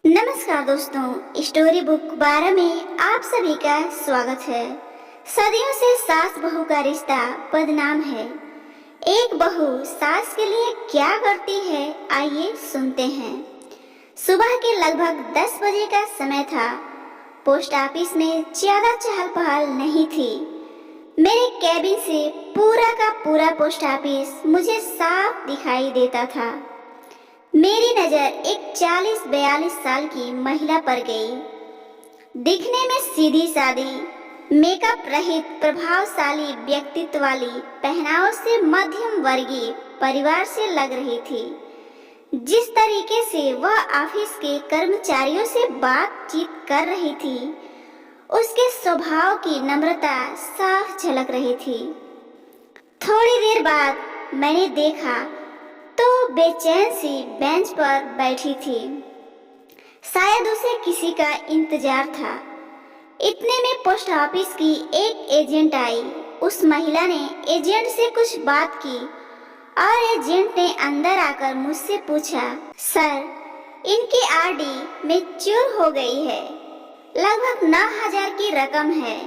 नमस्कार दोस्तों, story book 12 में आप सभी का स्वागत है। सदियों से सास बहू का रिश्ता बदनाम है। एक बहू सास के लिए क्या करती है, आइए सुनते हैं। सुबह के लगभग 10 बजे का समय था। पोस्ट ऑफिस में ज्यादा चहल पहल नहीं थी। मेरे कैबिन से पूरा का पूरा पोस्ट ऑफिस मुझे साफ दिखाई देता था। मेरी नजर एक 40-42 साल की महिला पर गई। दिखने में सीधी सादी, मेकअप रहित, प्रभावशाली व्यक्तित्व वाली, पहनाव से मध्यम वर्गीय परिवार से लग रही थी। जिस तरीके से वह ऑफिस के कर्मचारियों से बातचीत कर रही थी, उसके स्वभाव की नम्रता साफ झलक रही थी। थोड़ी देर बाद मैंने देखा तो बेचैन सी बेंच पर बैठी थी। शायद उसे किसी का इंतजार था। इतने में पोस्ट ऑफिस की एक एजेंट आई। उस महिला ने एजेंट से कुछ बात की और एजेंट ने अंदर आकर मुझसे पूछा, सर, इनकी आरडी मैच्योर हो गई है। लगभग 9,000 की रकम है,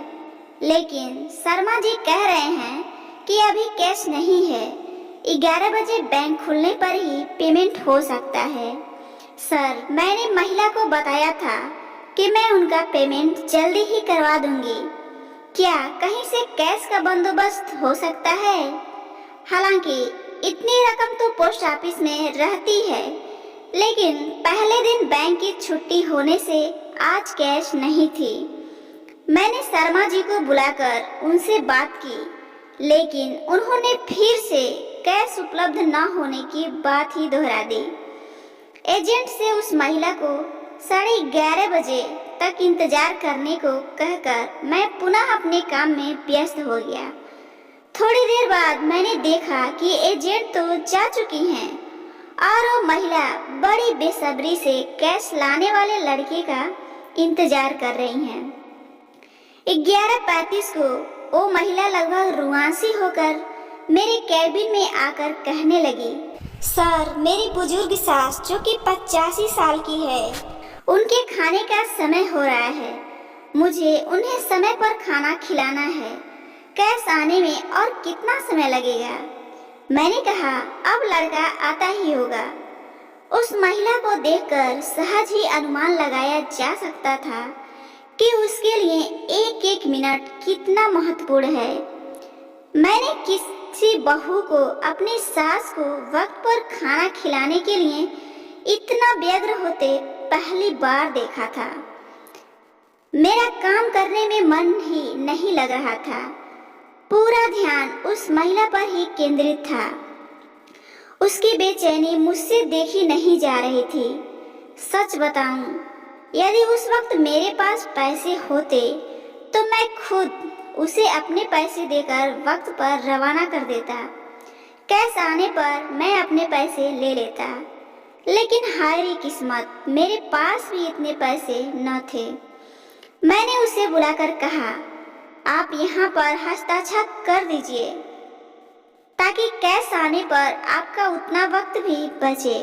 लेकिन शर्मा जी कह रहे हैं कि अभी कैश नहीं है। 11 बजे बैंक खुलने पर ही पेमेंट हो सकता है। सर, मैंने महिला को बताया था कि मैं उनका पेमेंट जल्दी ही करवा दूंगी। क्या कहीं से कैश का बंदोबस्त हो सकता है? हालांकि इतनी रकम तो पोस्ट ऑफिस में रहती है, लेकिन पहले दिन बैंक की छुट्टी होने से आज कैश नहीं थी। मैंने शर्मा जी को बुलाकर उनसे बात की, लेकिन उन्होंने फिर से कैश उपलब्ध न होने की बात ही दोहरा दी। एजेंट से उस महिला को 11:30 बजे तक इंतजार करने को कहकर मैं पुनः अपने काम में व्यस्त हो गया। थोड़ी देर बाद मैंने देखा कि एजेंट तो जा चुकी हैं और वो महिला बड़ी बेसब्री से कैश लाने वाले लड़के का इंतजार कर रही हैं। 11:35 को वो महिला लगभग रुआंसी होकर मेरे कैबिन में आकर कहने लगी, सर, मेरी बुजुर्ग सास जो कि 85 साल की है, उनके खाने का समय हो रहा है। मुझे उन्हें समय पर खाना खिलाना है। कैश आने में और कितना समय लगेगा? मैंने कहा, अब लड़का आता ही होगा। उस महिला को देखकर सहज ही अनुमान लगाया जा सकता था कि उसके लिए एक एक मिनट कितना महत्वपूर्ण है। मैंने किसी बहू को अपनी सास को वक्त पर खाना खिलाने के लिए इतना व्यग्र होते पहली बार देखा था। मेरा काम करने में मन ही नहीं लग रहा था। पूरा ध्यान उस महिला पर ही केंद्रित था। उसकी बेचैनी मुझसे देखी नहीं जा रही थी। सच बताऊं, यदि उस वक्त मेरे पास पैसे होते तो मैं खुद उसे अपने पैसे देकर वक्त पर रवाना कर देता। कैश आने पर मैं अपने पैसे ले लेता, लेकिन हाय रे किस्मत, मेरे पास भी इतने पैसे न थे। मैंने उसे बुलाकर कहा, आप यहाँ पर हस्ताक्षर कर दीजिए ताकि कैश आने पर आपका उतना वक्त भी बचे।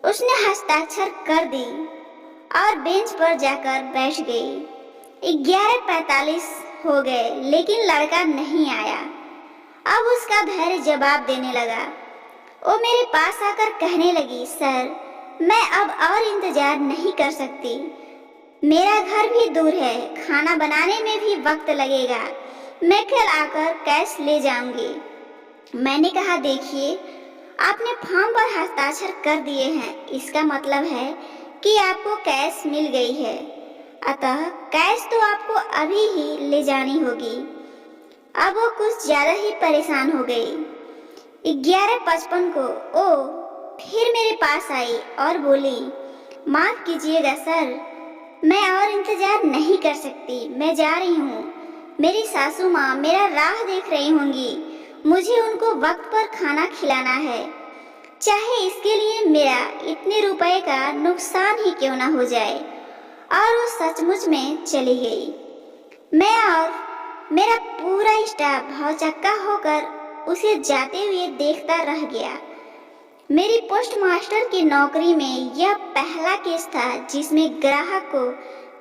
उसने हस्ताक्षर कर दी और बेंच पर जाकर बैठ गई। 11:45 हो गए, लेकिन लड़का नहीं आया। अब उसका धैर्य जवाब देने लगा। वो मेरे पास आकर कहने लगी, सर, मैं अब और इंतजार नहीं कर सकती। मेरा घर भी दूर है, खाना बनाने में भी वक्त लगेगा। मैं कल आकर कैश ले जाऊंगी। मैंने कहा, देखिए, आपने फॉर्म पर हस्ताक्षर कर दिए हैं, इसका मतलब है कि आपको कैश मिल गई है। अतः कैश तो आपको अभी ही ले जानी होगी। अब वो कुछ ज्यादा ही परेशान हो गई। 11:55 को वो फिर मेरे पास आई और बोली, माफ कीजिएगा सर, मैं और इंतजार नहीं कर सकती। मैं जा रही हूँ। मेरी सासू माँ मेरा राह देख रही होंगी। मुझे उनको वक्त पर खाना खिलाना है, चाहे इसके लिए मेरा इतने रुपए का नुकसान ही क्यों ना हो जाए। और वो सचमुच में चली गई। मैं और मेरा पूरा स्टाफ भौचक्का होकर उसे जाते हुए देखता रह गया। मेरी पोस्ट मास्टर की नौकरी में यह पहला केस था जिसमें ग्राहक को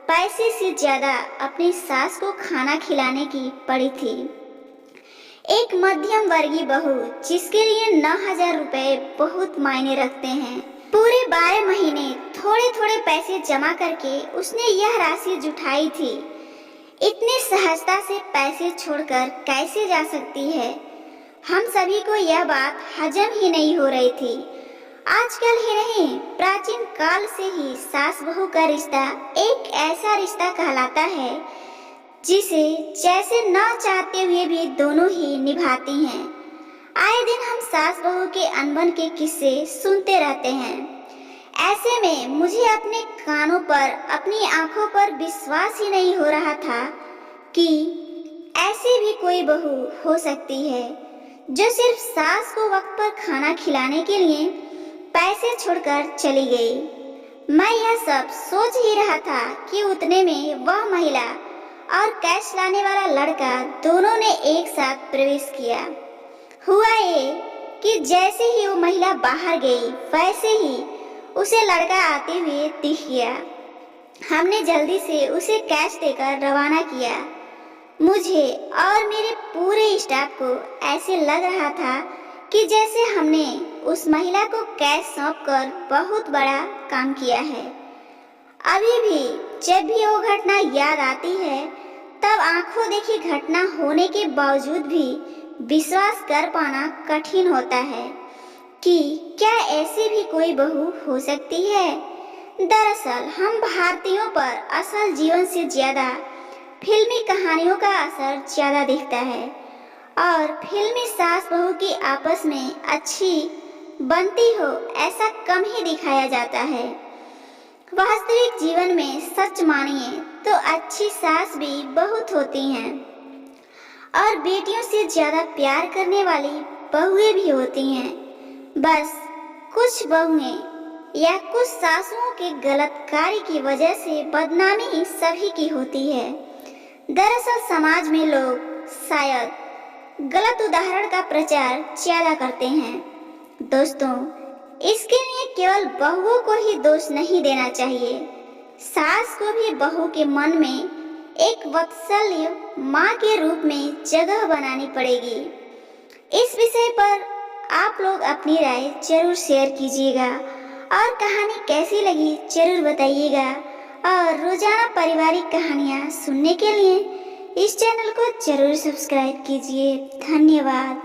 पैसे से ज्यादा अपनी सास को खाना खिलाने की पड़ी थी। एक मध्यम वर्गीय बहू जिसके लिए 9,000 रुपए बहुत मायने रखते हैं। पूरे 12 महीने थोड़े थोड़े पैसे जमा करके उसने यह राशि जुटाई थी। इतनी सहजता से पैसे छोड़कर कैसे जा सकती है? हम सभी को यह बात हजम ही नहीं हो रही थी। आजकल ही नहीं, प्राचीन काल से ही सास बहू का रिश्ता एक ऐसा रिश्ता कहलाता है जिसे जैसे न चाहते हुए भी दोनों ही निभाती हैं। आए दिन हम सास बहू के अनबन के किस्से सुनते रहते हैं। ऐसे में मुझे अपने कानों पर, अपनी आंखों पर विश्वास ही नहीं हो रहा था कि ऐसी भी कोई बहू हो सकती है जो सिर्फ सास को वक्त पर खाना खिलाने के लिए पैसे छोड़कर चली गई। मैं यह सब सोच ही रहा था कि उतने में वह महिला और कैश लाने वाला लड़का दोनों ने एक साथ प्रवेश किया। हुआ ये कि जैसे ही वो महिला बाहर गई वैसे ही उसे लड़का आते हुए दिख गया। हमने जल्दी से उसे कैश देकर रवाना किया। मुझे और मेरे पूरे स्टाफ को ऐसे लग रहा था कि जैसे हमने उस महिला को कैश सौंपकर बहुत बड़ा काम किया है। अभी भी जब भी वो घटना याद आती है तब आंखों देखी घटना होने के बावजूद भी विश्वास कर पाना कठिन होता है कि क्या ऐसी भी कोई बहू हो सकती है। दरअसल हम भारतीयों पर असल जीवन से ज्यादा फिल्मी कहानियों का असर ज्यादा दिखता है और फिल्मी सास बहू की आपस में अच्छी बनती हो ऐसा कम ही दिखाया जाता है। वास्तविक जीवन में सच मानिए तो अच्छी सास भी बहुत होती हैं और बेटियों से ज्यादा प्यार करने वाली बहुएं भी होती हैं। बस कुछ बहुएं या कुछ सासुओं के गलत कार्य की वजह से बदनामी सभी की होती है। दरअसल समाज में लोग शायद गलत उदाहरण का प्रचार ज्यादा करते हैं। दोस्तों, इसके लिए केवल बहुओं को ही दोष नहीं देना चाहिए, सास को भी बहू के मन में एक वात्सल्य माँ के रूप में जगह बनानी पड़ेगी। इस विषय पर आप लोग अपनी राय जरूर शेयर कीजिएगा और कहानी कैसी लगी जरूर बताइएगा। और रोजाना पारिवारिक कहानियाँ सुनने के लिए इस चैनल को जरूर सब्सक्राइब कीजिए। धन्यवाद।